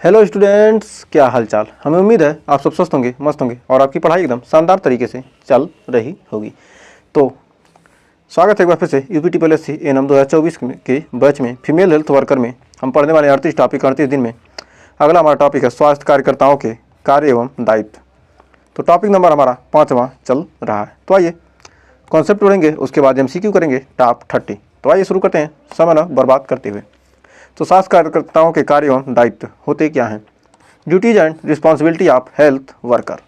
Hello students, क्या हाल चाल। हमें उम्मीद है आप सब स्वस्थ होंगे, मस्त होंगे और आपकी पढ़ाई एकदम शानदार तरीके से चल रही होगी। तो स्वागत है एक बार फिर से यूपी TSSC एनएम 2024 के बैच में फीमेल हेल्थ वर्कर में हम पढ़ने वाले 38 टॉपिक 38 दिन में अगला हमारा टॉपिक है स्वास्थ्य कार्यकर्ताओं के कार्य एवं दायित्व। तो टॉपिक नंबर हमारा 5वां चल रहा है। तो आइए कॉन्सेप्ट पढ़ेंगे, उसके बाद MCQ करेंगे टॉप 30। तो आइए शुरू करते हैं समय न बर्बाद करते हुए। तो स्वास्थ्य कार्यकर्ताओं के कार्य एवं दायित्व होते क्या हैं? Duties and responsibility of health worker.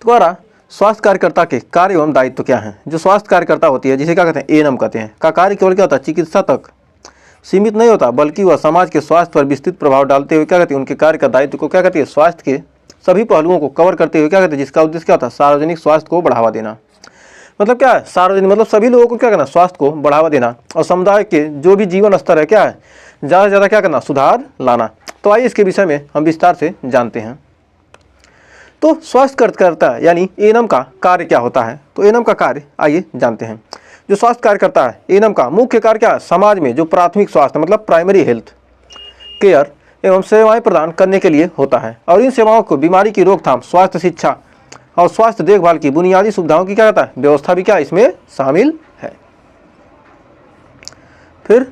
तुम्हारा स्वास्थ्य कार्यकर्ता के कार्य एवं दायित्व क्या हैं? जो स्वास्थ्य कार्यकर्ता होती है, जिसे क्या कहते हैं, एएनएम कहते हैं, का कार्य केवल क्या होता है, चिकित्सा तक सीमित नहीं होता, बल्कि वह समाज के स्वास्थ्य पर विस्तृत प्रभाव डालते हुए क्या कहते हैं, उनके कार्य का दायित्व को क्या कहती है, स्वास्थ्य के सभी पहलुओं को कवर करते हुए क्या कहते हैं, जिसका उद्देश्य क्या होता है, सार्वजनिक स्वास्थ्य को बढ़ावा देना। मतलब क्या है, सार्वजनिक मतलब सभी लोगों को क्या करना, स्वास्थ्य को बढ़ावा देना और समुदाय के जो भी जीवन स्तर है क्या है, ज़्यादा से ज़्यादा क्या करना, सुधार लाना। तो आइए इसके विषय में हम विस्तार से जानते हैं। तो स्वास्थ्य कार्यकर्ता यानी एएनएम का कार्य क्या होता है? तो एएनएम का कार्य आइए जानते हैं। जो स्वास्थ्य कार्यकर्ता है, एएनएम का मुख्य कार्य क्या है, समाज में जो प्राथमिक स्वास्थ्य मतलब प्राइमरी हेल्थ केयर एवं सेवाएं प्रदान करने के लिए होता है। और इन सेवाओं को बीमारी की रोकथाम, स्वास्थ्य शिक्षा और स्वास्थ्य देखभाल की बुनियादी सुविधाओं की क्या कहता है, व्यवस्था भी क्या इसमें शामिल है। फिर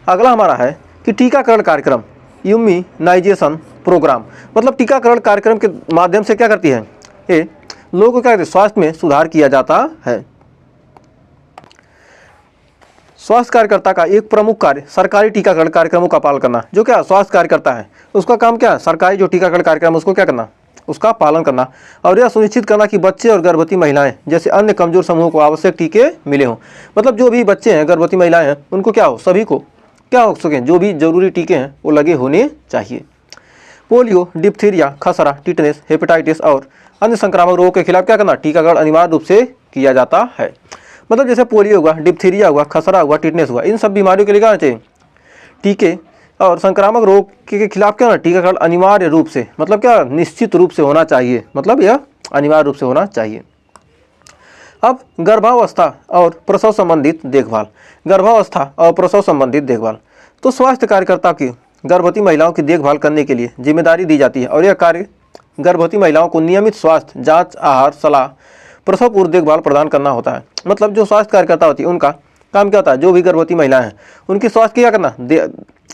अगला हमारा है कि टीकाकरण कार्यक्रम, इम्यूनाइजेशन प्रोग्राम। मतलब टीकाकरण कार्यक्रम के माध्यम से क्या करती है, ये लोगों को क्या कहते हैं, स्वास्थ्य में सुधार किया जाता है। स्वास्थ्य कार्यकर्ता का एक प्रमुख कार्य सरकारी टीकाकरण कार्यक्रमों का पालन करना। जो क्या स्वास्थ्य कार्यकर्ता है उसका काम क्या है, सरकारी जो टीकाकरण कार्यक्रम उसको क्या करना, उसका पालन करना और यह सुनिश्चित करना कि बच्चे और गर्भवती महिलाएं जैसे अन्य कमजोर समूहों को आवश्यक टीके मिले हों। मतलब जो भी बच्चे हैं, गर्भवती महिलाएं हैं, उनको क्या हो, सभी को क्या हो सके, जो भी जरूरी टीके हैं वो लगे होने चाहिए। पोलियो, डिप्थीरिया, खसरा, टिटनेस, हेपेटाइटिस और अन्य संक्रामक रोगों के खिलाफ क्या करना, टीकाकरण अनिवार्य रूप से किया जाता है। मतलब जैसे पोलियो हुआ, डिप्थीरिया हुआ, खसरा हुआ, टिटनेस हुआ, इन सब बीमारियों के लिए क्या चाहिए, टीके। और संक्रामक रोग के खिलाफ क्या होना, टीकाकरण अनिवार्य रूप से, मतलब क्या निश्चित रूप से होना चाहिए, मतलब यह अनिवार्य रूप से होना चाहिए। अब गर्भावस्था और प्रसव संबंधित देखभाल। गर्भावस्था और प्रसव संबंधित देखभाल, तो स्वास्थ्य कार्यकर्ता की गर्भवती महिलाओं की देखभाल करने के लिए जिम्मेदारी दी जाती है और यह कार्य गर्भवती महिलाओं को नियमित स्वास्थ्य जांच, आहार, सलाह, प्रसव पूर्व देखभाल प्रदान करना होता है। मतलब जो स्वास्थ्य कार्यकर्ता होती है उनका काम क्या होता है, जो भी गर्भवती महिलाएं हैं उनकी स्वास्थ्य की क्या करना,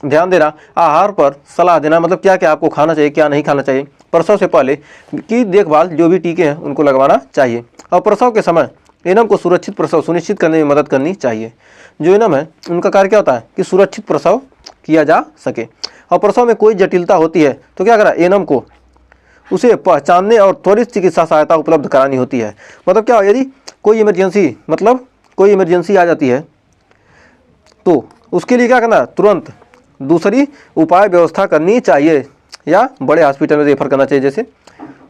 ध्यान देना, आहार पर सलाह देना, मतलब क्या क्या आपको खाना चाहिए, क्या नहीं खाना चाहिए, प्रसव से पहले की देखभाल, जो भी टीके हैं उनको लगवाना चाहिए और प्रसव के समय एएनएम को सुरक्षित प्रसव सुनिश्चित करने में मदद करनी चाहिए। जो एएनएम है उनका कार्य क्या होता है कि सुरक्षित प्रसव किया जा सके और प्रसव में कोई जटिलता होती है तो क्या करा, एएनएम को उसे पहचानने और त्वरित चिकित्सा सहायता उपलब्ध करानी होती है। मतलब क्या, यदि कोई इमरजेंसी, मतलब कोई इमरजेंसी आ जाती है तो उसके लिए क्या करना, तुरंत दूसरी उपाय व्यवस्था करनी चाहिए या बड़े हॉस्पिटल में रेफर करना चाहिए। जैसे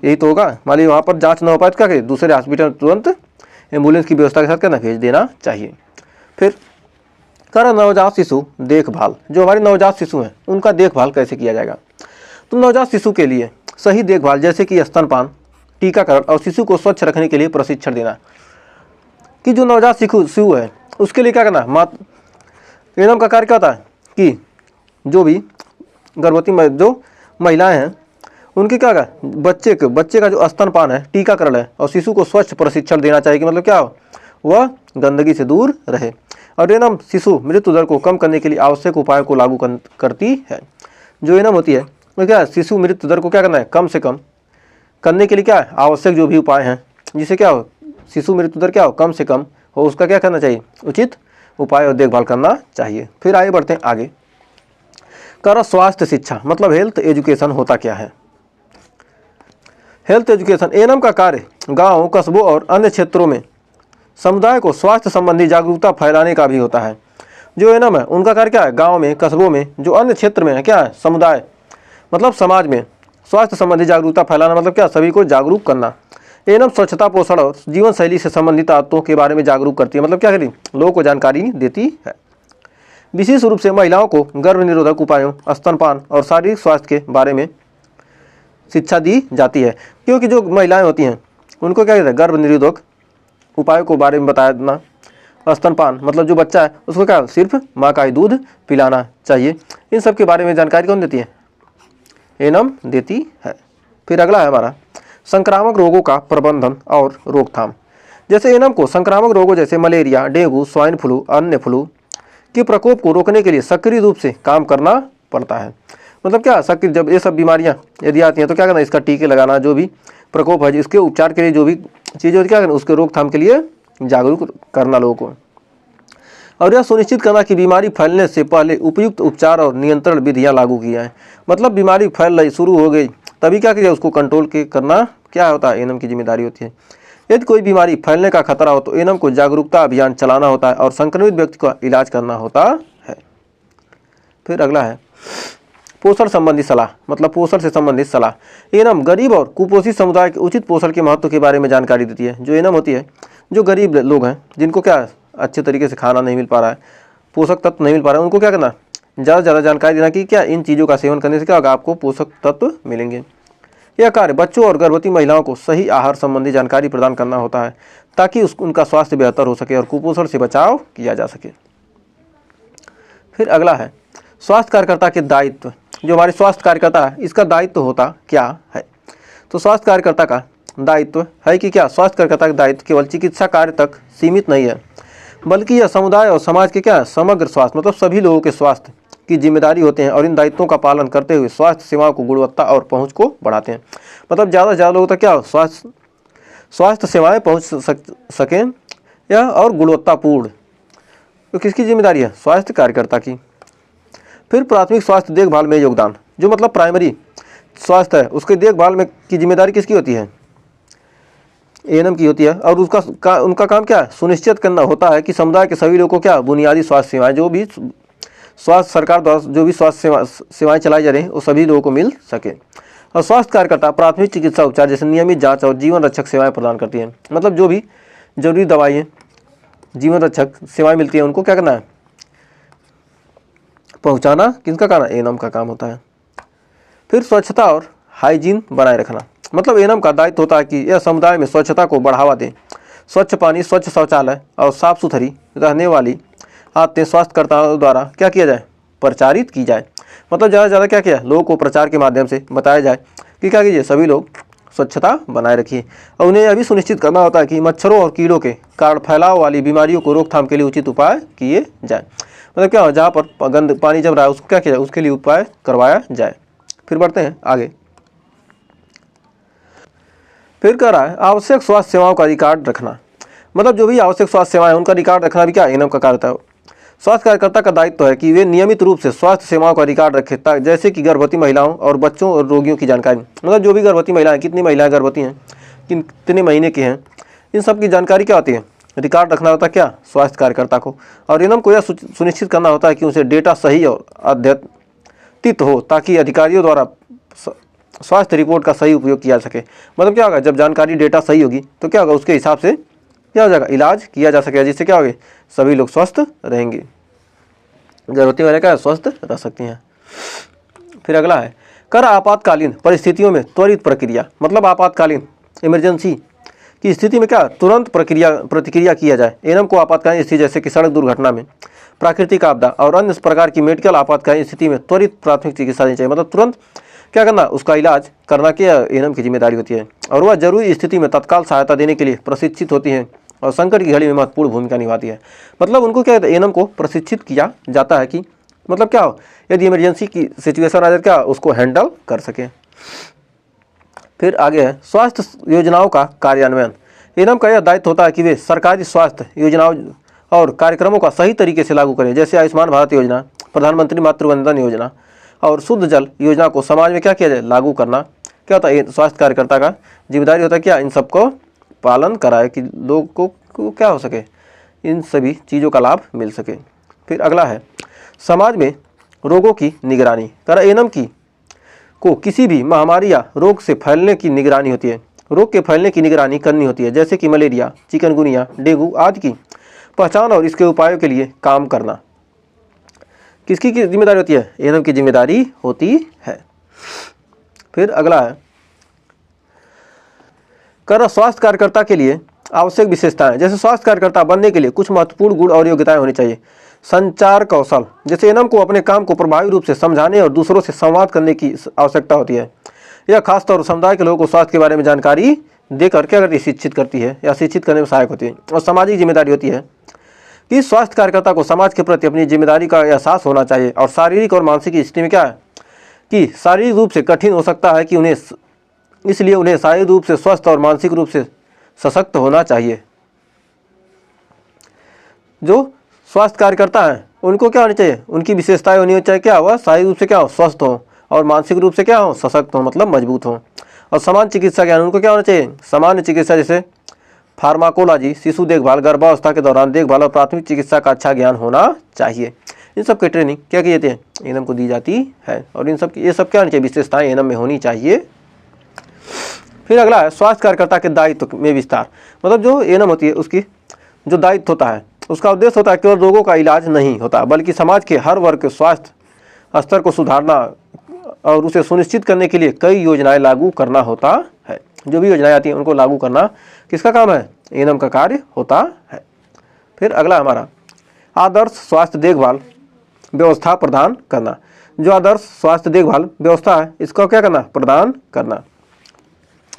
यही तो होगा, मान लीजिए वहाँ पर जांच न हो पाए तो क्या करें, दूसरे हॉस्पिटल तुरंत एम्बुलेंस की व्यवस्था के साथ करना, भेज देना चाहिए। फिर कर नवजात शिशु देखभाल। जो हमारे नवजात शिशु हैं उनका देखभाल कैसे किया जाएगा? तो नवजात शिशु के लिए सही देखभाल जैसे कि स्तनपान, टीकाकरण और शिशु को स्वच्छ रखने के लिए प्रशिक्षण देना। कि जो नवजात शिशु है उसके लिए क्या करना, एएनएम का कार्य क्या होता है कि जो भी गर्भवती जो महिलाएं हैं उनके क्या का बच्चे का जो स्तनपान है, टीकाकरण है और शिशु को स्वच्छ प्रशिक्षण देना चाहिए कि मतलब क्या हो, वह गंदगी से दूर रहे। और एएनएम शिशु मृत्यु दर को कम करने के लिए आवश्यक उपायों को लागू करती है। जो एएनएम होती है वो क्या, शिशु मृत्यु दर को क्या करना है, कम से कम करने के लिए क्या है, आवश्यक जो भी उपाय हैं जिससे क्या हो, शिशु मृत्यु दर क्या हो, कम से कम हो, उसका क्या करना चाहिए, उचित उपाय और देखभाल करना चाहिए। फिर आगे बढ़ते हैं आगे। कर स्वास्थ्य शिक्षा, मतलब हेल्थ एजुकेशन होता क्या है? हेल्थ एजुकेशन एएनएम का कार्य गांव, कस्बों और अन्य क्षेत्रों में समुदाय को स्वास्थ्य संबंधी जागरूकता फैलाने का भी होता है। जो एएनएम है उनका कार्य क्या है, गांव में, कस्बों में, जो अन्य क्षेत्र में है क्या है, समुदाय मतलब समाज में स्वास्थ्य संबंधी जागरूकता फैलाना, मतलब क्या, सभी को जागरूक करना। एएनएम स्वच्छता, पोषण और जीवन शैली से संबंधित आदतों के बारे में जागरूक करती है। मतलब क्या करी, लोगों को जानकारी देती है। विशेष रूप से महिलाओं को गर्भ निरोधक उपायों, स्तनपान और शारीरिक स्वास्थ्य के बारे में शिक्षा दी जाती है। क्योंकि जो महिलाएं होती हैं उनको क्या कहते हैं, गर्भ निरोधक उपायों के बारे में बताया देना। स्तनपान मतलब जो बच्चा है उसको क्या सिर्फ माँ का ही दूध पिलाना चाहिए। इन सब के बारे में जानकारी कौन देती है, एनम देती है। फिर अगला है हमारा संक्रामक रोगों का प्रबंधन और रोकथाम। जैसे एनम को संक्रामक रोगों जैसे मलेरिया, डेंगू, स्वाइन फ्लू, अन्य फ्लू के प्रकोप को रोकने के लिए सक्रिय रूप से काम करना पड़ता है। मतलब क्या, सक्रिय जब ये सब बीमारियां यदि आती हैं तो क्या करना, इसका टीके लगाना, जो भी प्रकोप है इसके उपचार के लिए जो भी चीज़ें होती क्या करना, उसके रोकथाम के लिए जागरूक करना लोगों को, और यह सुनिश्चित करना कि बीमारी फैलने से पहले उपयुक्त उपचार और नियंत्रण विधियां लागू की जाएं। मतलब बीमारी फैल रही शुरू हो गई तभी क्या किया, उसको कंट्रोल के करना क्या होता है, एनम की जिम्मेदारी होती है। यदि कोई बीमारी फैलने का खतरा हो तो एनम को जागरूकता अभियान चलाना होता है और संक्रमित व्यक्ति का इलाज करना होता है। फिर अगला है पोषण संबंधी सलाह। मतलब पोषण से संबंधित सलाह। एनम गरीब और कुपोषित समुदाय के उचित पोषण के महत्व के बारे में जानकारी देती है। जो एनम होती है, जो गरीब लोग हैं जिनको क्या अच्छे तरीके से खाना नहीं मिल पा रहा है, पोषक तत्व नहीं मिल पा रहा है, उनको क्या करना, ज़्यादा से ज़्यादा जानकारी देना कि क्या इन चीज़ों का सेवन करने से क्या होगा, आपको पोषक तत्व मिलेंगे। यह कार्य बच्चों और गर्भवती महिलाओं को सही आहार संबंधी जानकारी प्रदान करना होता है ताकि उनका स्वास्थ्य बेहतर हो सके और कुपोषण से बचाव किया जा सके। फिर अगला है स्वास्थ्य कार्यकर्ता के दायित्व। जो हमारे स्वास्थ्य कार्यकर्ता है इसका दायित्व होता क्या है। तो स्वास्थ्य कार्यकर्ता का दायित्व है कि क्या, स्वास्थ्य कार्यकर्ता का दायित्व केवल चिकित्सा कार्य तक सीमित नहीं है, बल्कि यह समुदाय और समाज के क्या समग्र स्वास्थ्य, मतलब सभी लोगों के स्वास्थ्य की जिम्मेदारी होते हैं और इन दायित्वों का पालन करते हुए स्वास्थ्य सेवाओं को गुणवत्ता और पहुंच को बढ़ाते हैं। मतलब ज़्यादा से ज़्यादा लोगों तक क्या स्वास्थ्य सेवाएं पहुंच सकें या और गुणवत्तापूर्ण, तो किसकी जिम्मेदारी है, स्वास्थ्य कार्यकर्ता की। फिर प्राथमिक स्वास्थ्य देखभाल में योगदान। जो मतलब प्राइमरी स्वास्थ्य है उसके देखभाल में की जिम्मेदारी किसकी होती है, एएनएम की होती है। और उनका काम क्या है, सुनिश्चित करना होता है कि समुदाय के सभी लोगों को क्या बुनियादी स्वास्थ्य सेवाएं, जो भी स्वास्थ्य सरकार द्वारा जो भी स्वास्थ्य सेवाएं चलाई जा रही हैं वो सभी लोगों को मिल सके। और स्वास्थ्य कार्यकर्ता प्राथमिक चिकित्सा उपचार जैसे नियमित जांच और जीवन रक्षक सेवाएं प्रदान करती हैं। मतलब जो भी जरूरी दवाइयाँ, जीवन रक्षक सेवाएं मिलती हैं उनको क्या करना है, पहुंचाना किसका काम है, एएनएम का काम होता है। फिर स्वच्छता और हाइजीन बनाए रखना। मतलब एएनएम का दायित्व होता है कि यह समुदाय में स्वच्छता को बढ़ावा दे। स्वच्छ पानी, स्वच्छ शौचालय और साफ सुथरी रहने वाली आदतें स्वास्थ्यकर्ताओं द्वारा क्या किया जाए, प्रचारित की जाए। मतलब ज़्यादा से ज़्यादा क्या किया, लोगों को प्रचार के माध्यम से बताया जाए कि क्या कीजिए, सभी लोग स्वच्छता बनाए रखिए। और उन्हें यह भी सुनिश्चित करना होता है कि मच्छरों और कीड़ों के कारण फैलाव वाली बीमारियों को रोकथाम के लिए उचित उपाय किए जाए। मतलब क्या, जहाँ पर गंद पानी जम रहा है उसको क्या किया जाए, उसके लिए उपाय करवाया जाए। फिर बढ़ते हैं आगे। फिर कह रहा है आवश्यक स्वास्थ्य सेवाओं का रिकॉर्ड रखना। मतलब जो भी आवश्यक स्वास्थ्य सेवाएं उनका रिकॉर्ड रखना भी क्या एएनएम का कार्य है। स्वास्थ्य कार्यकर्ता का दायित्व है कि वे नियमित रूप से स्वास्थ्य सेवाओं का रिकॉर्ड रखें, जैसे कि गर्भवती महिलाओं और बच्चों और रोगियों की जानकारी। मतलब जो भी गर्भवती महिलाएं, कितनी महिलाएं गर्भवती हैं, कितने महीने की हैं, इन सब की जानकारी क्या होती है, रिकॉर्ड रखना होता है क्या, स्वास्थ्य कार्यकर्ता को। और एएनएम को यह सुनिश्चित करना होता है कि उनसे डेटा सही और अद्यतित हो ताकि अधिकारियों द्वारा स्वास्थ्य रिपोर्ट का सही उपयोग किया जा सके। मतलब क्या होगा, जब जानकारी डेटा सही होगी तो क्या होगा, उसके हिसाब से क्या हो जाएगा, इलाज किया जा सकेगा, जिससे क्या होगा, सभी लोग स्वस्थ रहेंगे, गर्भवती महिलाएं क्या स्वस्थ रह सकती हैं। फिर अगला है कर आपातकालीन परिस्थितियों में त्वरित प्रक्रिया। मतलब आपातकालीन इमरजेंसी की स्थिति में क्या तुरंत प्रतिक्रिया किया जाए। एएनएम को आपातकालीन स्थिति जैसे कि सड़क दुर्घटना में, प्राकृतिक आपदा और अन्य प्रकार की मेडिकल आपातकालीन स्थिति में त्वरित प्राथमिक चिकित्सा देनी चाहिए। मतलब तुरंत क्या करना, उसका इलाज करना की एएनएम की जिम्मेदारी होती है। और वह जरूरी स्थिति में तत्काल सहायता देने के लिए प्रशिक्षित होती हैं और संकट की घड़ी में महत्वपूर्ण भूमिका निभाती है। मतलब उनको क्या एएनएम को प्रशिक्षित किया जाता है कि मतलब क्या हो, यदि इमरजेंसी की सिचुएशन आ जाए क्या उसको हैंडल कर सके। फिर आगे है स्वास्थ्य योजनाओं का कार्यान्वयन। एएनएम का यह दायित्व होता है कि वे सरकारी स्वास्थ्य योजनाओं और कार्यक्रमों का सही तरीके से लागू करें, जैसे आयुष्मान भारत योजना, प्रधानमंत्री मातृ वंदन योजना और शुद्ध जल योजना को समाज में क्या किया जाए, लागू करना क्या होता है, स्वास्थ्य कार्यकर्ता का जिम्मेदारी होता है क्या इन सबको पालन कराए कि लोगों को क्या हो सके, इन सभी चीज़ों का लाभ मिल सके। फिर अगला है समाज में रोगों की निगरानी। करा एएनएम की को किसी भी महामारी या रोग से फैलने की निगरानी होती है, रोग के फैलने की निगरानी करनी होती है, जैसे कि मलेरिया, चिकनगुनिया, डेंगू आदि की पहचान और इसके उपायों के लिए काम करना किसकी जिम्मेदारी होती है, एएनएम की जिम्मेदारी होती है। फिर अगला है कर स्वास्थ्य कार्यकर्ता के लिए आवश्यक विशेषताएं। जैसे स्वास्थ्य कार्यकर्ता बनने के लिए कुछ महत्वपूर्ण गुण और योग्यताएं होनी चाहिए। संचार कौशल, जैसे एएनएम को अपने काम को प्रभावी रूप से समझाने और दूसरों से संवाद करने की आवश्यकता होती है। यह खासतौर पर समुदाय के लोगों को स्वास्थ्य के बारे में जानकारी देकर क्या करती है, शिक्षित करती है या शिक्षित करने में सहायक होती है। और सामाजिक जिम्मेदारी होती है कि स्वास्थ्य कार्यकर्ता को समाज के प्रति अपनी जिम्मेदारी का एहसास होना चाहिए। और शारीरिक और मानसिक स्थिति में क्या है कि शारीरिक रूप से कठिन हो सकता है कि इसलिए उन्हें शारीरिक रूप से स्वस्थ और मानसिक रूप से सशक्त होना चाहिए। जो स्वास्थ्य कार्यकर्ता हैं उनको क्या होनी चाहिए, उनकी विशेषताएं होनी चाहिए क्या, वह शारीरिक रूप से क्या हो, स्वस्थ हो, और मानसिक रूप से क्या हो, सशक्त हो, मतलब मजबूत हो। और समान चिकित्सा ज्ञान उनको क्या होना चाहिए, सामान्य चिकित्सा जैसे फार्माकोलॉजी, शिशु देखभाल, गर्भावस्था के दौरान देखभाल और प्राथमिक चिकित्सा का अच्छा ज्ञान होना चाहिए। इन सब की ट्रेनिंग क्या की जाती है, एएनएम को दी जाती है। और ये सब क्या होनी चाहिए, विशेषताएं एएनएम में होनी चाहिए। फिर अगला है स्वास्थ्य कार्यकर्ता के दायित्व में विस्तार। मतलब जो एएनएम होती है उसकी जो दायित्व होता है उसका उद्देश्य होता है केवल रोगों का इलाज नहीं होता, बल्कि समाज के हर वर्ग के स्वास्थ्य स्तर को सुधारना और उसे सुनिश्चित करने के लिए कई योजनाएं लागू करना होता है। जो भी योजनाएं आती हैं उनको लागू करना किसका काम है, एएनएम का कार्य होता है। फिर अगला हमारा आदर्श स्वास्थ्य देखभाल व्यवस्था प्रदान करना। जो आदर्श स्वास्थ्य देखभाल व्यवस्था है इसका क्या करना, प्रदान करना।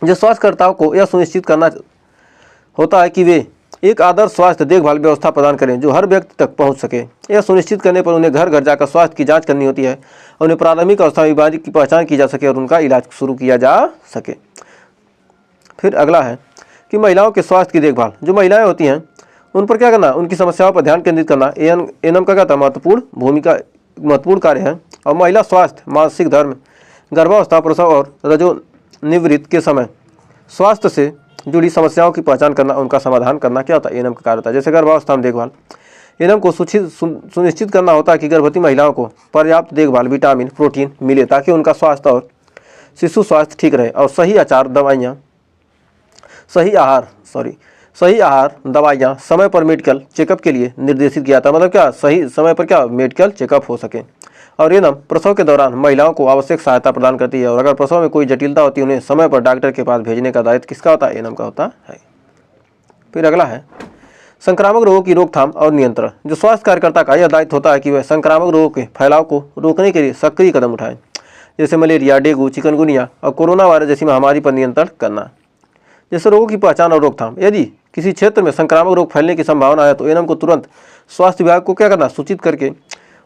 जो स्वास्थ्यकर्ताओं को यह सुनिश्चित करना होता है कि वे एक आदर्श स्वास्थ्य देखभाल व्यवस्था प्रदान करें जो हर व्यक्ति तक पहुंच सके। यह सुनिश्चित करने पर उन्हें घर घर जाकर स्वास्थ्य की जांच करनी होती है और उन्हें प्रारंभिक अवस्था में बीमारी की पहचान की जा सके और उनका इलाज शुरू किया जा सके। फिर अगला है कि महिलाओं के स्वास्थ्य की देखभाल। जो महिलाएं होती हैं उन पर क्या करना, उनकी समस्याओं पर ध्यान केंद्रित करना एएनएम का क्या था, महत्वपूर्ण कार्य है। और महिला स्वास्थ्य, मासिक धर्म, गर्भावस्था, प्रसव और रजोनिवृत्ति के समय स्वास्थ्य से जुड़ी समस्याओं की पहचान करना, उनका समाधान करना क्या होता है, एएनएम का कार्य होता है। जैसे गर्भावस्था में देखभाल, एएनएम को सुनिश्चित करना होता है कि गर्भवती महिलाओं को पर्याप्त देखभाल, विटामिन, प्रोटीन मिले ताकि उनका स्वास्थ्य और शिशु स्वास्थ्य ठीक रहे। और सही आहार, दवाइयाँ समय पर मेडिकल चेकअप के लिए निर्देशित किया था। मतलब क्या, सही समय पर क्या मेडिकल चेकअप हो सके। और एएनएम प्रसव के दौरान महिलाओं को आवश्यक सहायता प्रदान करती है और अगर प्रसव में कोई जटिलता होती है उन्हें समय पर डॉक्टर के पास भेजने का दायित्व किसका होता है, एएनएम का होता है। फिर अगला है संक्रामक रोगों की रोकथाम और नियंत्रण। जो स्वास्थ्य कार्यकर्ता का यह दायित्व होता है कि वह संक्रामक रोगों के फैलाव को रोकने के लिए सक्रिय कदम उठाएं, जैसे मलेरिया, डेंगू, चिकनगुनिया और कोरोना वायरस जैसी महामारी पर नियंत्रण करना। जैसे रोगों की पहचान और रोकथाम, यदि किसी क्षेत्र में संक्रामक रोग फैलने की संभावना है तो एएनएम को तुरंत स्वास्थ्य विभाग को क्या करना, सूचित करके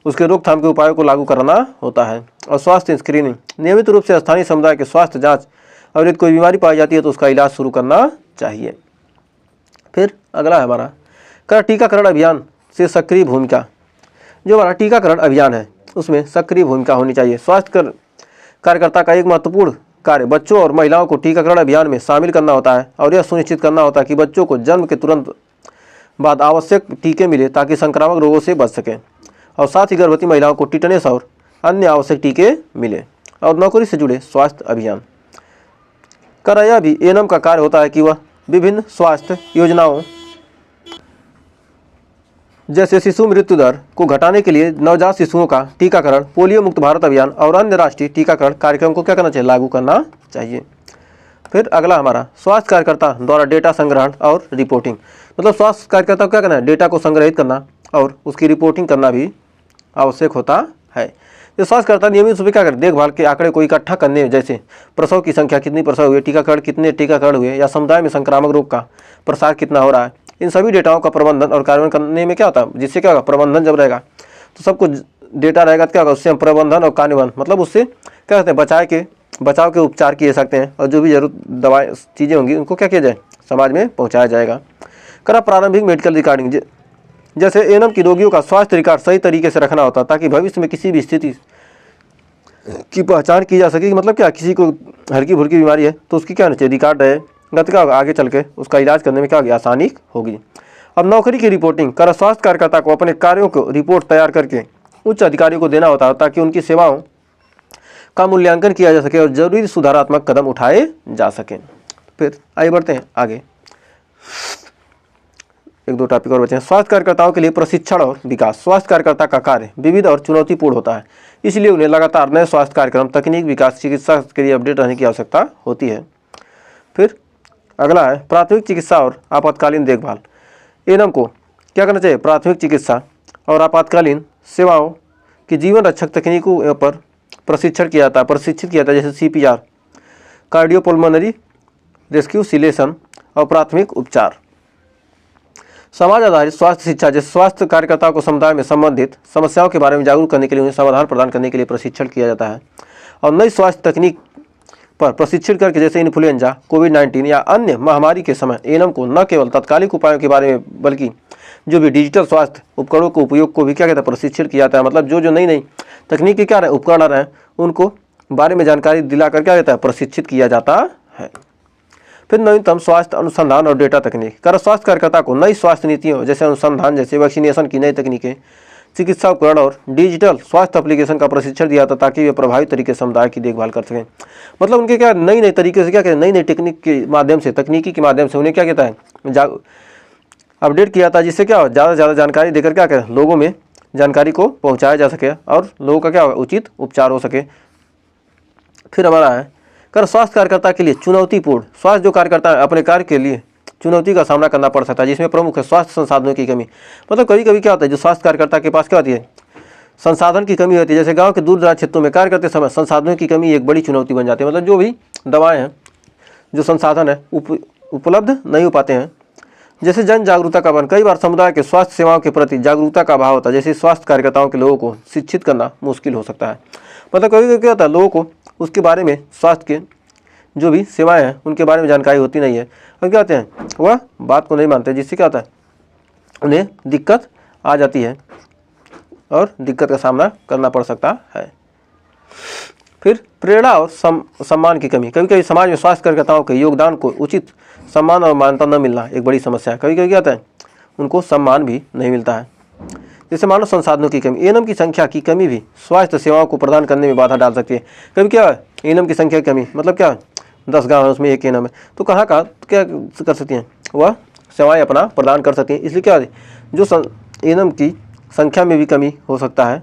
उसके रोकथाम के उपायों को लागू करना होता है। और स्वास्थ्य स्क्रीनिंग, नियमित रूप से स्थानीय समुदाय के स्वास्थ्य जांच और यदि कोई बीमारी पाई जाती है तो उसका इलाज शुरू करना चाहिए। फिर अगला है हमारा टीकाकरण अभियान से सक्रिय भूमिका। जो हमारा टीकाकरण अभियान है उसमें सक्रिय भूमिका होनी चाहिए। स्वास्थ्य कार्यकर्ता का एक महत्वपूर्ण कार्य बच्चों और महिलाओं को टीकाकरण अभियान में शामिल करना होता है और यह सुनिश्चित करना होता है कि बच्चों को जन्म के तुरंत बाद आवश्यक टीके मिले ताकि संक्रामक रोगों से बच सकें। और साथ ही गर्भवती महिलाओं को टिटनेस और अन्य आवश्यक टीके मिले। और नौकरी से जुड़े स्वास्थ्य अभियान यह भी एएनएम का कार्य होता है कि वह विभिन्न स्वास्थ्य योजनाओं जैसे शिशु मृत्यु दर को घटाने के लिए नवजात शिशुओं का टीकाकरण, पोलियो मुक्त भारत अभियान और अन्य राष्ट्रीय टीकाकरण कार्यक्रम को क्या करना चाहिए, लागू करना चाहिए। फिर अगला हमारा स्वास्थ्य कार्यकर्ता द्वारा डेटा संग्रहण और रिपोर्टिंग। मतलब स्वास्थ्य कार्यकर्ता को क्या करना है, डेटा को संग्रहित करना और उसकी रिपोर्टिंग करना भी आवश्यक होता है। ये स्वास्थ्यकर्ता नियमित रूप से क्या करें, देखभाल के आंकड़े को इकट्ठा करने, जैसे प्रसव की संख्या कितनी प्रसव हुए, टीकाकरण कितने टीकाकरण हुए या समुदाय में संक्रामक रोग का प्रसार कितना हो रहा है। इन सभी डेटाओं का प्रबंधन और कार्यान्वयन करने में क्या होता है, जिससे क्या होगा, प्रबंधन जब रहेगा तो सब कुछ डेटा रहेगा तो क्या होगा, उससे हम प्रबंधन और कार्यान्वयन, मतलब उससे क्या कहते हैं, बचाव के उपचार किए सकते हैं और जो भी जरूरत दवाएं चीज़ें होंगी उनको क्या किया जाए, समाज में पहुँचाया जाएगा। प्रारंभिक मेडिकल रिकॉर्डिंग, जैसे एएनएम की रोगियों का स्वास्थ्य रिकॉर्ड सही तरीके से रखना होता ताकि भविष्य में किसी भी स्थिति की पहचान की जा सके। कि मतलब क्या, किसी को हल्की फुल्की बीमारी है तो उसकी क्या होना चाहिए, रिकॉर्ड रहेगा तो क्या होगा, आगे चल के उसका इलाज करने में क्या होगी, आसानी होगी। अब नौकरी की रिपोर्टिंग, स्वास्थ्य कार्यकर्ता को अपने कार्यों को रिपोर्ट तैयार करके उच्च अधिकारियों को देना होता है ताकि उनकी सेवाओं का मूल्यांकन किया जा सके और जरूरी सुधारात्मक कदम उठाए जा सकें। फिर आइए बढ़ते हैं आगे, एक दो टॉपिक और बचे हैं। स्वास्थ्य कार्यकर्ताओं के लिए प्रशिक्षण और विकास। स्वास्थ्य कार्यकर्ता का कार्य विविध और चुनौतीपूर्ण होता है, इसलिए उन्हें लगातार नए स्वास्थ्य कार्यक्रम, तकनीक विकास, चिकित्सा के लिए अपडेट रहने की आवश्यकता होती है। फिर अगला है प्राथमिक चिकित्सा और आपातकालीन देखभाल। एएनएम को क्या करना चाहिए, प्राथमिक चिकित्सा और आपातकालीन सेवाओं की जीवन रक्षक तकनीकों पर प्रशिक्षित किया जाता है, जैसे CPR, कार्डियोपल्मोनरी रेस्क्यूसिलेशन और प्राथमिक उपचार। समाज आधारित स्वास्थ्य शिक्षा, जैसे स्वास्थ्य कार्यकर्ताओं को समुदाय में संबंधित समस्याओं के बारे में जागरूक करने के लिए उन्हें समाधान प्रदान करने के लिए प्रशिक्षण किया जाता है। और नई स्वास्थ्य तकनीक पर प्रशिक्षित करके, जैसे इन्फ्लुएंजा, कोविड-19 या अन्य महामारी के समय एएनएम को न केवल तात्कालिक उपायों के बारे में बल्कि जो भी डिजिटल स्वास्थ्य उपकरणों के उपयोग को भी क्या कहता है, प्रशिक्षित किया जाता है। मतलब जो नई तकनीक के क्या रहे उपकरण आ रहे हैं उनको बारे में जानकारी दिलाकर क्या कहता है, प्रशिक्षित किया जाता है। फिर नवीनतम स्वास्थ्य अनुसंधान और डेटा तकनीक, स्वास्थ्य कार्यकर्ता को नई स्वास्थ्य नीतियों जैसे अनुसंधान, जैसे वैक्सीनेशन की नई तकनीकें, चिकित्सा उपकरण और डिजिटल स्वास्थ्य एप्लीकेशन का प्रशिक्षण दिया था ताकि वे प्रभावी तरीके से समुदाय की देखभाल कर सकें। मतलब उनके क्या नई तरीके से क्या कहते हैं, नई टेक्निक के माध्यम से, तकनीकी के माध्यम से उन्हें क्या कहता है, अपडेट किया था, जिससे क्या ज़्यादा से ज़्यादा जानकारी देकर क्या करें, लोगों में जानकारी को पहुँचाया जा सके और लोगों का क्या उचित उपचार हो सके। फिर हमारा है स्वास्थ्य कार्यकर्ता के लिए चुनौतीपूर्ण स्वास्थ्य, जो कार्यकर्ता अपने कार्य के लिए चुनौती का सामना करना पड़ सकता है, जिसमें प्रमुख है स्वास्थ्य संसाधनों की कमी। मतलब कभी कभी क्या होता है, जो स्वास्थ्य कार्यकर्ता के पास क्या होती है, संसाधन की कमी होती है। जैसे गांव के दूर दराज क्षेत्रों में कार्य करते समय संसाधनों की कमी एक बड़ी चुनौती बन जाती है। मतलब जो भी दवाएं हैं, जो संसाधन है उपलब्ध नहीं हो पाते हैं। जैसे जन जागरूकता का अभाव, कई बार समुदाय के स्वास्थ्य सेवाओं के प्रति जागरूकता का अभाव होता है, जैसे स्वास्थ्य कार्यकर्ताओं के लोगों को शिक्षित करना मुश्किल हो सकता है। मतलब कभी कभी क्या होता है, लोगों को उसके बारे में, स्वास्थ्य के जो भी सेवाएं हैं उनके बारे में जानकारी होती नहीं है, और क्या होते हैं, वह बात को नहीं मानते, जिससे क्या होता है, उन्हें दिक्कत आ जाती है और दिक्कत का सामना करना पड़ सकता है। फिर प्रेरणा और सम्मान की कमी, कभी कभी समाज में स्वास्थ्य कार्यकर्ताओं के योगदान को उचित सम्मान और मान्यता न मिलना एक बड़ी समस्या है। कभी कभी क्या होता है, उनको सम्मान भी नहीं मिलता है। जैसे मानव संसाधनों की कमी, एएनएम की संख्या की कमी भी स्वास्थ्य सेवाओं को प्रदान करने में बाधा डाल सकती है। कभी क्या है, एएनएम की संख्या की कमी, मतलब क्या 10 गाँव है उसमें एक एएनएम है, तो कहाँ क्या कर सकती हैं, वह सेवाएं अपना प्रदान कर सकती हैं। इसलिए क्या है, जो एएनएम की संख्या में भी कमी हो सकता है।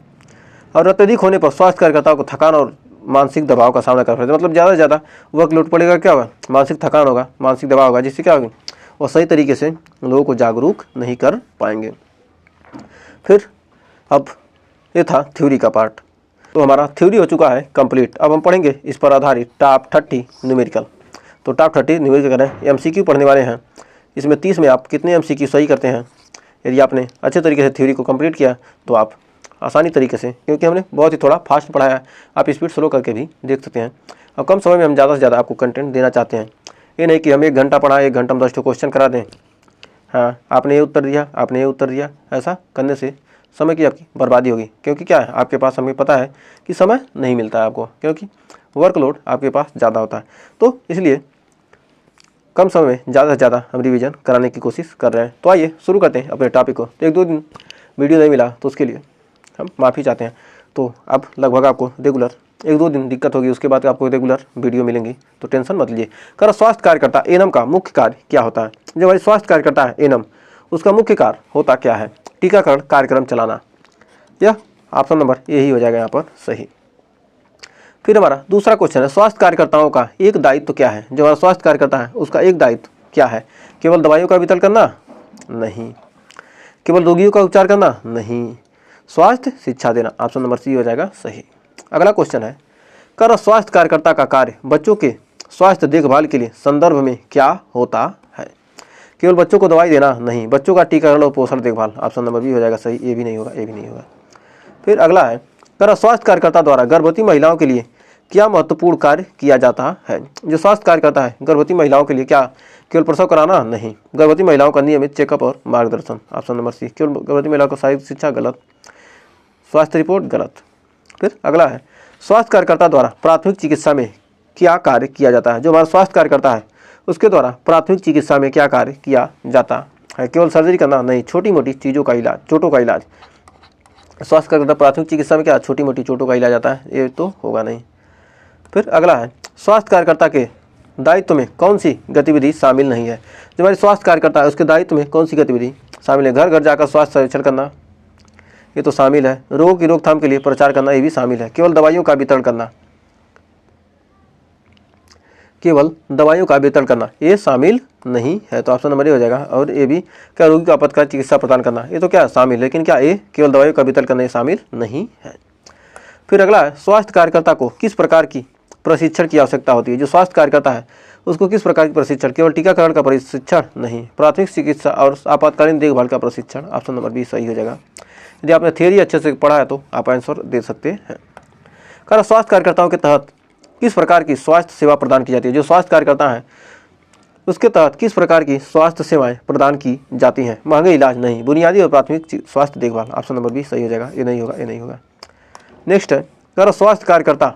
और अत्यधिक होने पर स्वास्थ्य कार्यकर्ताओं को थकान और मानसिक दबाव का सामना कर सकते हैं। मतलब ज़्यादा से ज़्यादा वर्कलोड पड़ेगा, क्या होगा, मानसिक थकान होगा, मानसिक दबाव होगा, जिससे क्या होगी, वो सही तरीके से लोगों को जागरूक नहीं कर पाएंगे। फिर अब ये था थ्योरी का पार्ट, तो हमारा थ्योरी हो चुका है कंप्लीट। अब हम पढ़ेंगे इस पर आधारित टॉप 30 न्यूमेरिकल। तो टॉप 30 न्यूमेरिकल करें, एमसीक्यू पढ़ने वाले हैं। इसमें 30 में आप कितने एमसीक्यू सही करते हैं। यदि आपने अच्छे तरीके से थ्योरी को कंप्लीट किया तो आप आसानी तरीके से, क्योंकि हमने बहुत ही थोड़ा फास्ट पढ़ाया है, आप स्पीड स्लो करके भी देख सकते हैं। अब कम समय में हम ज़्यादा से ज़्यादा आपको कंटेंट देना चाहते हैं। ये नहीं कि हम 1 घंटा पढ़ाएं, 1 घंटा में 10 क्वेश्चन करा दें, हाँ आपने ये उत्तर दिया, आपने ये उत्तर दिया। ऐसा करने से समय की आपकी बर्बादी होगी, क्योंकि क्या है, आपके पास, हमें पता है कि समय नहीं मिलता है आपको, क्योंकि वर्कलोड आपके पास ज़्यादा होता है। तो इसलिए कम समय में ज़्यादा से ज़्यादा हम रिवीजन कराने की कोशिश कर रहे हैं। तो आइए शुरू करते हैं अपने टॉपिक को। तो 1-2 दिन वीडियो नहीं मिला तो उसके लिए हम माफ़ी चाहते हैं। तो अब लगभग आपको रेगुलर 1-2 दिन दिक्कत होगी, उसके बाद आपको रेगुलर वीडियो मिलेंगी, तो टेंशन मत लीजिए। स्वास्थ्य कार्यकर्ता एएनएम का मुख्य कार्य क्या होता है। जो हमारी स्वास्थ्य कार्यकर्ता है एएनएम, उसका मुख्य कार्य होता क्या है, टीकाकरण कार्यक्रम चलाना। यह ऑप्शन नंबर यही हो जाएगा यहाँ पर सही। फिर हमारा दूसरा क्वेश्चन है, स्वास्थ्य कार्यकर्ताओं का एक दायित्व क्या है। जो हमारा स्वास्थ्य कार्यकर्ता है उसका एक दायित्व क्या है। केवल दवाइयों का वितरण करना नहीं, केवल रोगियों का उपचार करना नहीं, स्वास्थ्य शिक्षा देना। ऑप्शन नंबर सी हो जाएगा सही। अगला क्वेश्चन है, स्वास्थ्य कार्यकर्ता का कार्य बच्चों के स्वास्थ्य देखभाल के लिए संदर्भ में क्या होता है। केवल बच्चों को दवाई देना नहीं, बच्चों का टीकाकरण और पोषण देखभाल। ऑप्शन नंबर बी हो जाएगा सही। ये भी नहीं होगा, ये भी नहीं होगा। फिर अगला है, स्वास्थ्य कार्यकर्ता द्वारा गर्भवती महिलाओं के लिए क्या महत्वपूर्ण कार्य किया जाता है। जो स्वास्थ्य कार्यकर्ता है गर्भवती महिलाओं के लिए क्या, केवल प्रसव कराना नहीं, गर्भवती महिलाओं का नियमित चेकअप और मार्गदर्शन। Option number C. केवल गर्भवती महिलाओं को शारीरिक शिक्षा गलत, स्वास्थ्य रिपोर्ट गलत। फिर अगला है, स्वास्थ्य कार्यकर्ता द्वारा प्राथमिक चिकित्सा में क्या कार्य किया जाता है। जो हमारा स्वास्थ्य कार्यकर्ता है उसके द्वारा प्राथमिक चिकित्सा में क्या कार्य किया जाता है। केवल सर्जरी करना नहीं, छोटी मोटी चीज़ों का इलाज, चोटों का इलाज। स्वास्थ्य कार्यकर्ता प्राथमिक चिकित्सा में क्या, छोटी मोटी चोटों का इलाज आता है, ये तो होगा नहीं। फिर अगला है, स्वास्थ्य कार्यकर्ता के दायित्व में कौन सी गतिविधि शामिल नहीं है। जो हमारे स्वास्थ्य कार्यकर्ता है उसके दायित्व में कौन सी गतिविधि शामिल है। घर घर जाकर स्वास्थ्य सर्वेक्षण करना, ये तो शामिल है। रोग की रोकथाम के लिए प्रचार करना, ये भी शामिल है। केवल दवाइयों का वितरण करना, केवल दवाइयों का वितरण करना, ये शामिल नहीं है। तो ऑप्शन नंबर ए हो जाएगा। और ए भी क्या, रोगी को आपातकालीन चिकित्सा प्रदान करना, ये तो क्या शामिल, लेकिन क्या ए केवल दवाइयों का वितरण करना ये शामिल नहीं है। फिर अगला है, स्वास्थ्य कार्यकर्ता को किस प्रकार की प्रशिक्षण की आवश्यकता होती है। जो स्वास्थ्य कार्यकर्ता है उसको किस प्रकार की प्रशिक्षण, केवल टीकाकरण का प्रशिक्षण नहीं, प्राथमिक चिकित्सा और आपातकालीन देखभाल का प्रशिक्षण। ऑप्शन नंबर बी सही हो जाएगा। यदि आपने थियरी अच्छे से पढ़ा है तो आप आंसर दे सकते हैं। कारण स्वास्थ्य कार्यकर्ताओं के तहत किस प्रकार की स्वास्थ्य सेवा प्रदान की जाती है। जो स्वास्थ्य कार्यकर्ता है उसके तहत किस प्रकार की स्वास्थ्य सेवाएं प्रदान की जाती हैं। महंगे इलाज नहीं, बुनियादी और प्राथमिक स्वास्थ्य देखभाल। ऑप्शन नंबर बी सही हो जाएगा। ये नहीं होगा, ये नहीं होगा। नेक्स्ट है, कारण स्वास्थ्य कार्यकर्ता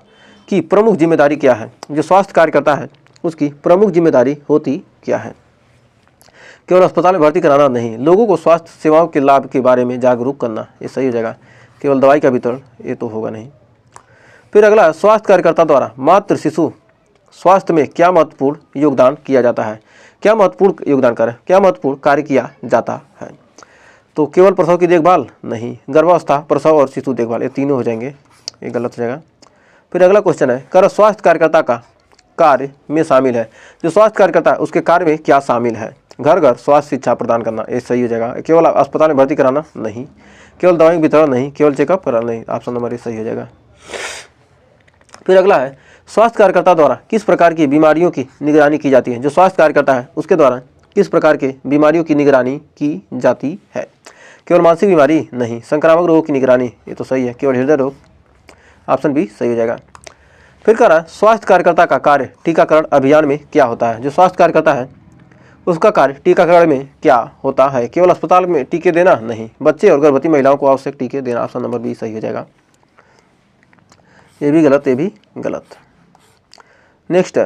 की प्रमुख जिम्मेदारी क्या है। जो स्वास्थ्य कार्यकर्ता है उसकी प्रमुख जिम्मेदारी होती क्या है। केवल अस्पताल में भर्ती कराना नहीं, लोगों को स्वास्थ्य सेवाओं के लाभ के बारे में जागरूक करना, ये सही हो जाएगा। केवल दवाई का वितरण, ये तो होगा नहीं। फिर अगला, स्वास्थ्य कार्यकर्ता द्वारा मातृ शिशु स्वास्थ्य में क्या महत्वपूर्ण योगदान किया जाता है। क्या महत्वपूर्ण योगदान करें, क्या महत्वपूर्ण कार्य किया जाता है। तो केवल प्रसव की देखभाल नहीं, गर्भावस्था, प्रसव और शिशु देखभाल, ये तीनों हो जाएंगे, ये गलत हो जाएगा। फिर अगला क्वेश्चन है, कर स्वास्थ्य कार्यकर्ता का कार्य में शामिल है। जो स्वास्थ्य कार्यकर्ता है उसके कार्य में क्या शामिल है। घर घर स्वास्थ्य शिक्षा प्रदान करना, ये सही हो जाएगा। केवल अस्पताल में भर्ती कराना नहीं, केवल दवाई वितरण नहीं, केवल चेकअप कराना नहीं। ऑप्शन नंबर ये सही हो जाएगा। फिर अगला है, स्वास्थ्य कार्यकर्ता द्वारा किस प्रकार की बीमारियों की निगरानी की जाती है। जो स्वास्थ्य कार्यकर्ता है उसके द्वारा किस प्रकार के बीमारियों की निगरानी की जाती है। केवल मानसिक बीमारी नहीं, संक्रामक रोगों की निगरानी, ये तो सही है। केवल हृदय रोग, ऑप्शन बी सही हो जाएगा। फिर कह रहा है, स्वास्थ्य कार्यकर्ता का कार्य टीकाकरण अभियान में क्या होता है। जो स्वास्थ्य कार्यकर्ता है उसका कार्य टीकाकरण में क्या होता है। केवल अस्पताल में टीके देना नहीं, बच्चे और गर्भवती महिलाओं को आवश्यक टीके देना। ऑप्शन नंबर बी सही हो जाएगा। ये भी गलत, ये भी गलत। नेक्स्ट है,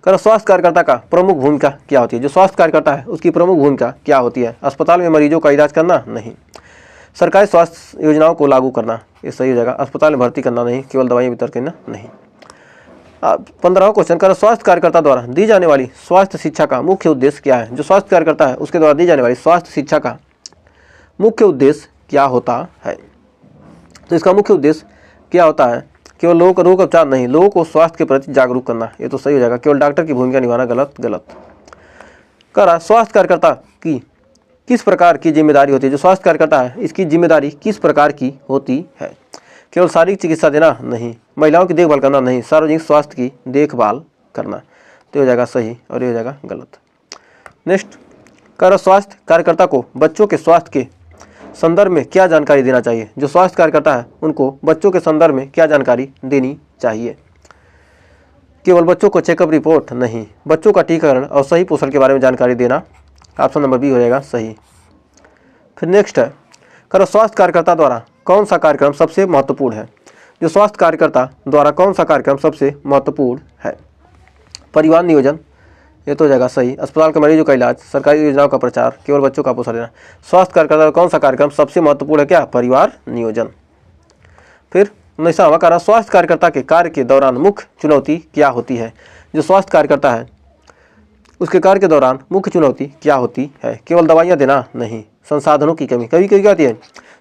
कर स्वास्थ्य कार्यकर्ता का प्रमुख भूमिका क्या होती है। जो स्वास्थ्य कार्यकर्ता है उसकी प्रमुख भूमिका क्या होती है। अस्पताल में मरीजों का इलाज करना नहीं, सरकारी स्वास्थ्य योजनाओं को लागू करना, ये सही हो जाएगा। अस्पताल में भर्ती करना नहीं, केवल दवाइयाँ वितरण करना नहीं। 15वां क्वेश्चन, कर स्वास्थ्य कार्यकर्ता द्वारा दी जाने वाली स्वास्थ्य शिक्षा का मुख्य उद्देश्य क्या है। जो स्वास्थ्य कार्यकर्ता है उसके द्वारा दी जाने वाली स्वास्थ्य शिक्षा का मुख्य उद्देश्य क्या होता है। तो इसका मुख्य उद्देश्य क्या होता है, केवल लोगों का रोग उपचार नहीं, लोगों को स्वास्थ्य के प्रति जागरूक करना, ये तो सही हो जाएगा। केवल डॉक्टर की भूमिका निभाना, गलत गलत। कर स्वास्थ्य कार्यकर्ता की किस प्रकार की जिम्मेदारी होती है। जो स्वास्थ्य कार्यकर्ता है इसकी जिम्मेदारी किस प्रकार की होती है। केवल शारीरिक चिकित्सा देना नहीं, महिलाओं की देखभाल करना नहीं, सार्वजनिक स्वास्थ्य की देखभाल करना, तो हो जाएगा सही और ये हो जाएगा गलत। नेक्स्ट, कर स्वास्थ्य कार्यकर्ता को बच्चों के स्वास्थ्य के संदर्भ में क्या जानकारी देना चाहिए। जो स्वास्थ्य कार्यकर्ता है उनको बच्चों के संदर्भ में क्या जानकारी देनी चाहिए। केवल बच्चों को चेकअप रिपोर्ट नहीं, बच्चों का टीकाकरण और सही पोषण के बारे में जानकारी देना। ऑप्शन नंबर बी हो जाएगा सही। फिर नेक्स्ट है, कर स्वास्थ्य कार्यकर्ता द्वारा कौन सा कार्यक्रम सबसे महत्वपूर्ण है। जो स्वास्थ्य कार्यकर्ता द्वारा कौन सा कार्यक्रम सबसे महत्वपूर्ण है। परिवार नियोजन, ये तो हो जाएगा सही। अस्पताल के मरीजों का इलाज, सरकारी योजनाओं का प्रचार, केवल बच्चों का पोषण देना। स्वास्थ्य कार्यकर्ता कौन सा कार्यक्रम सबसे महत्वपूर्ण है, क्या, परिवार नियोजन। फिर 19वां कारण, स्वास्थ्य कार्यकर्ता के कार्य के दौरान मुख्य चुनौती क्या होती है। जो स्वास्थ्य कार्यकर्ता है उसके कार्य के दौरान मुख्य चुनौती क्या होती है। केवल दवाइयाँ देना नहीं, संसाधनों की कमी, कभी कभी क्या होती है,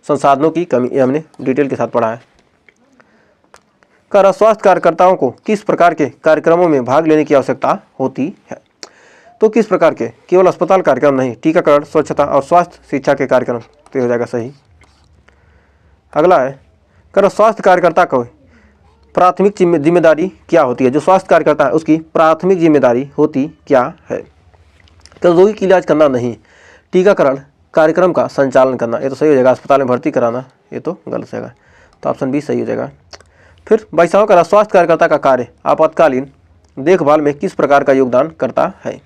संसाधनों की कमी, ये हमने डिटेल के साथ पढ़ा है। कर स्वास्थ्य कार्यकर्ताओं को किस प्रकार के कार्यक्रमों में भाग लेने की आवश्यकता होती है। तो किस प्रकार के, केवल अस्पताल कार्यक्रम नहीं, टीकाकरण, स्वच्छता और स्वास्थ्य शिक्षा के कार्यक्रम, तो हो जाएगा सही। अगला है, कर स्वास्थ्य कार्यकर्ता को प्राथमिक जिम्मेदारी क्या होती है। जो स्वास्थ्य कार्यकर्ता है उसकी प्राथमिक जिम्मेदारी होती क्या है। तो रोगी का इलाज करना नहीं, टीकाकरण कार्यक्रम का संचालन करना, ये तो सही हो जाएगा। अस्पताल में भर्ती कराना, ये तो गलत हो जाएगा। तो ऑप्शन बी सही हो जाएगा। फिर 22वां का, स्वास्थ्य कार्यकर्ता का कार्य आपातकालीन देखभाल में किस प्रकार का योगदान करता है।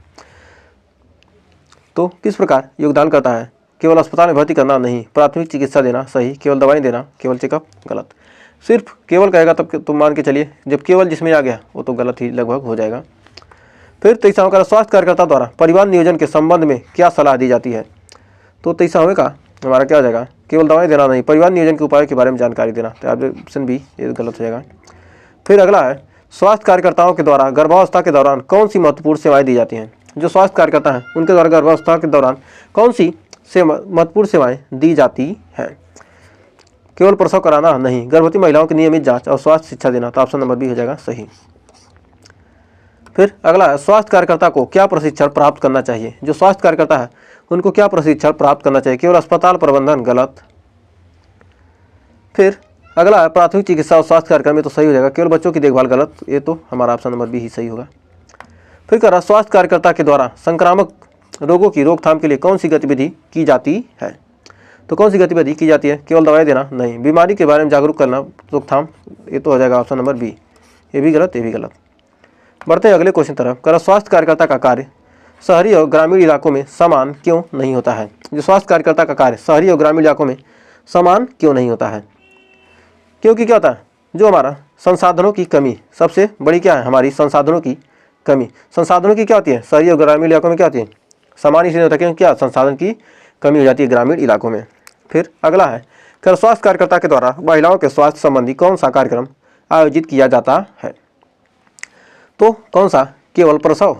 तो किस प्रकार योगदान करता है। केवल अस्पताल में भर्ती करना नहीं, प्राथमिक चिकित्सा देना, सही। केवल दवाई देना, केवल चेकअप, गलत। सिर्फ केवल कहेगा तब तुम मान के चलिए, जब केवल जिसमें आ गया वो तो गलत ही लगभग हो जाएगा। फिर 23वां का, स्वास्थ्य कार्यकर्ता द्वारा परिवार नियोजन के संबंध में क्या सलाह दी जाती है। तो 23वां का हमारा क्या हो जाएगा, केवल दवाई देना नहीं, परिवार नियोजन के उपायों के बारे में जानकारी देना। तो ऑप्शन बी ये गलत हो जाएगा। फिर अगला है, स्वास्थ्य कार्यकर्ताओं के द्वारा गर्भावस्था के दौरान कौन सी महत्वपूर्ण सेवाएं दी जाती हैं। जो स्वास्थ्य कार्यकर्ता हैं उनके द्वारा गर्भावस्था के दौरान कौन सी महत्वपूर्ण सेवाएं दी जाती हैं। केवल प्रसव कराना नहीं, गर्भवती महिलाओं की नियमित जांच और स्वास्थ्य शिक्षा देना। तो ऑप्शन नंबर बी हो जाएगा सही। फिर अगला है, स्वास्थ्य कार्यकर्ता को क्या प्रशिक्षण प्राप्त करना चाहिए। जो स्वास्थ्य कार्यकर्ता है उनको क्या प्रशिक्षण प्राप्त करना चाहिए। केवल अस्पताल प्रबंधन गलत। फिर अगला है, प्राथमिक चिकित्सा और स्वास्थ्य कार्यक्रम में तो सही हो जाएगा। केवल बच्चों की देखभाल गलत, ये तो हमारा ऑप्शन नंबर बी ही सही होगा। फिर कह रहा, स्वास्थ्य कार्यकर्ता के द्वारा संक्रामक रोगों की रोकथाम के लिए कौन सी गतिविधि की जाती है। तो कौन सी गतिविधि की जाती है। केवल दवाई देना नहीं, बीमारी के बारे में जागरूक करना, रोकथाम, ये तो हो जाएगा ऑप्शन नंबर बी। ये भी गलत, ये भी गलत। बढ़ते हैं अगले क्वेश्चन तरफ। कह रहा, स्वास्थ्य कार्यकर्ता का कार्य शहरी और ग्रामीण इलाकों में समान क्यों नहीं होता है। जो स्वास्थ्य कार्यकर्ता का कार्य शहरी और ग्रामीण इलाकों में समान क्यों नहीं होता है। क्योंकि क्या होता है, जो हमारा संसाधनों की कमी सबसे बड़ी क्या है, हमारी संसाधनों की कमी। संसाधनों की क्या होती है, शहरी और ग्रामीण इलाकों में क्या होती है, समान इसलिए होता है क्योंकि क्या, संसाधन की कमी हो जाती है ग्रामीण इलाकों में। फिर अगला है, कर स्वास्थ्य कार्यकर्ता के द्वारा महिलाओं के स्वास्थ्य संबंधी कौन सा कार्यक्रम आयोजित किया जाता है। तो कौन सा, केवल प्रसव,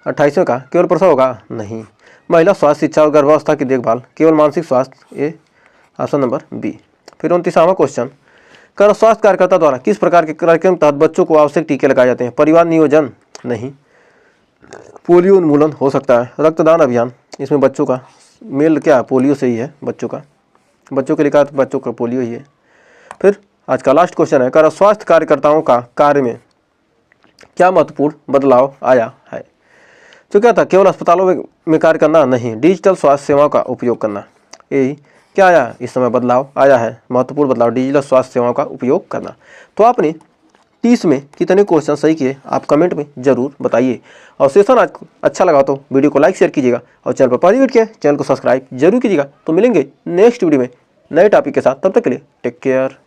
28वें का केवल प्रसव होगा नहीं। महिला स्वास्थ्य, शिक्षा और गर्भावस्था की देखभाल, केवल मानसिक स्वास्थ्य, ये ऑप्शन नंबर बी। फिर 29वां क्वेश्चन, कर स्वास्थ्य कार्यकर्ता द्वारा किस प्रकार के कार्यक्रम तहत बच्चों को आवश्यक टीके लगाए जाते हैं। परिवार नियोजन नहीं, पोलियो उन्मूलन हो सकता है, रक्तदान अभियान, इसमें बच्चों का मेल क्या पोलियो से ही है, बच्चों के लिए कहा तो बच्चों का पोलियो ही है। फिर आज का लास्ट क्वेश्चन है, कर स्वास्थ्य कार्यकर्ताओं का कार्य में क्या महत्वपूर्ण बदलाव आया है। तो क्या था, केवल अस्पतालों में कार्य करना नहीं, डिजिटल स्वास्थ्य सेवाओं का उपयोग करना, यही क्या आया इस समय बदलाव आया है, महत्वपूर्ण बदलाव, डिजिटल स्वास्थ्य सेवाओं का उपयोग करना। तो आपने 30 में कितने क्वेश्चन सही किए आप कमेंट में जरूर बताइए। और सेशन आज अच्छा लगा तो वीडियो को लाइक शेयर कीजिएगा और चैनल पर पहली बार किया चैनल को सब्सक्राइब जरूर कीजिएगा। तो मिलेंगे नेक्स्ट वीडियो में नए टॉपिक के साथ, तब तक के लिए टेक केयर।